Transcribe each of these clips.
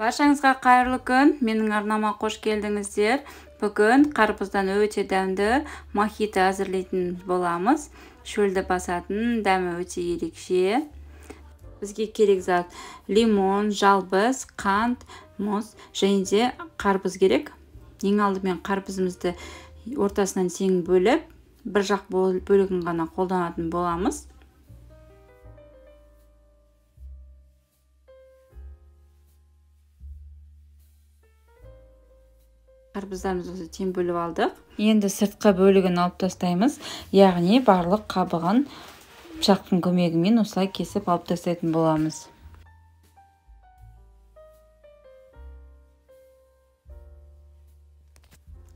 Баршаңызға қайырлы күн. Менің арнама қош келдіңіздер. Бүгін қарбыздан өте дәмді мохито әзірлейтін боламыз. Шөлді басатын, дәмі өте ерекше. Бізге керек зат лимон, жалбыз, қант, мұз және де қарбыз керек. Ең алдымен қарбызымызды ортасынан тең бөліп, бір жақ бөлігін ғана қолданатын боламыз. Қарбыздарымызды тең бөліп алдық. Енді сыртқы бөлігін алып тастаймыз. Яғни барлық қабығын пышақтың көмегімен осылай кесіп алып тастайтын боламыз.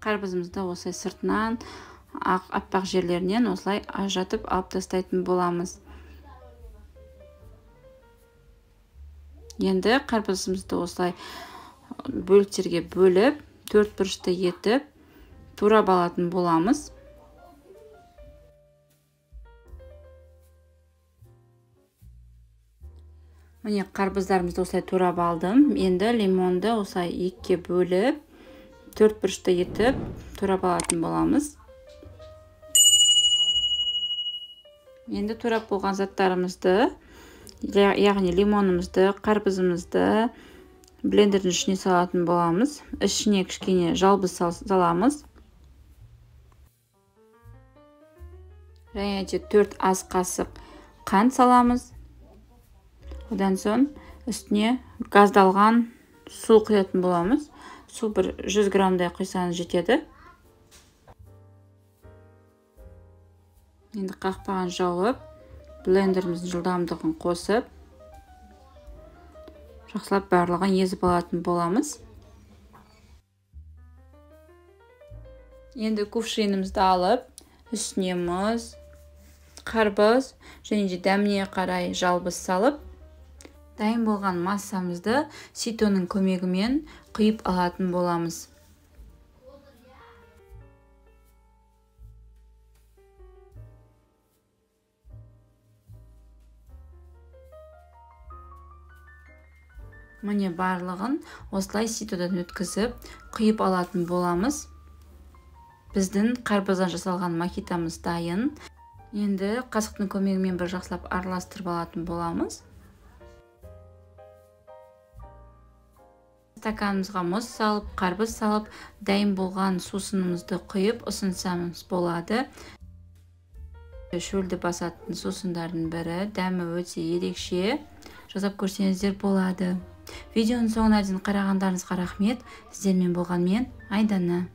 Қарбызымызды осылай сыртынан аппақ жерлерінен осылай ажыратып алып тастайтын боламыз. Енді қарбызымызды осылай бөліктерге бөліп, төрт бұрышты етіп, турап алатын боламыз. Міне қарбыздарымызды осылай турап алдым. Енді лимонды осылай екіге бөліп, төрт бұрышты етіп, турап алатын боламыз. Енді турап болған заттарымызды, яғни лимонымызды, қарбызымызды блендердің ішіне салатын боламыз. Ішіне кішкене жалбыз саламыз. Және де 4 ас қасық қант саламыз. Одан соң үстіне газдалған су құятын боламыз. Су бір 100 граммдай құйсаңыз жетеді. Енді қақпағын жауып, блендеріміздің жылдамдығын қосып, жақсылап барлығын езіп алатын боламыз. Енді кувшинімізді алып, үстіне мұз, қарбыз және де дәміне қарай жалбыз салып, дайын болған массамызды ситоның көмегімен құйып алатын боламыз. Міне барлығын осылай ситодан өткізіп, құйып алатын боламыз. Біздің қарбыздан жасалған мохитомыз дайын. Енді қасықтың көмегімен бір жақсылап араластырып алатын боламыз. Стаканымызға мұз салып, қарбыз салып, дайын болған сусынымызды құйып ұсынсамыз болады. Шөлді басатын сусындардың бірі, дәмі өте ерекше. Жасап көрсеңіздер болады. Видеоның соңына дейін қарағандарыңызға рахмет. Сіздермен болған мен Айдана.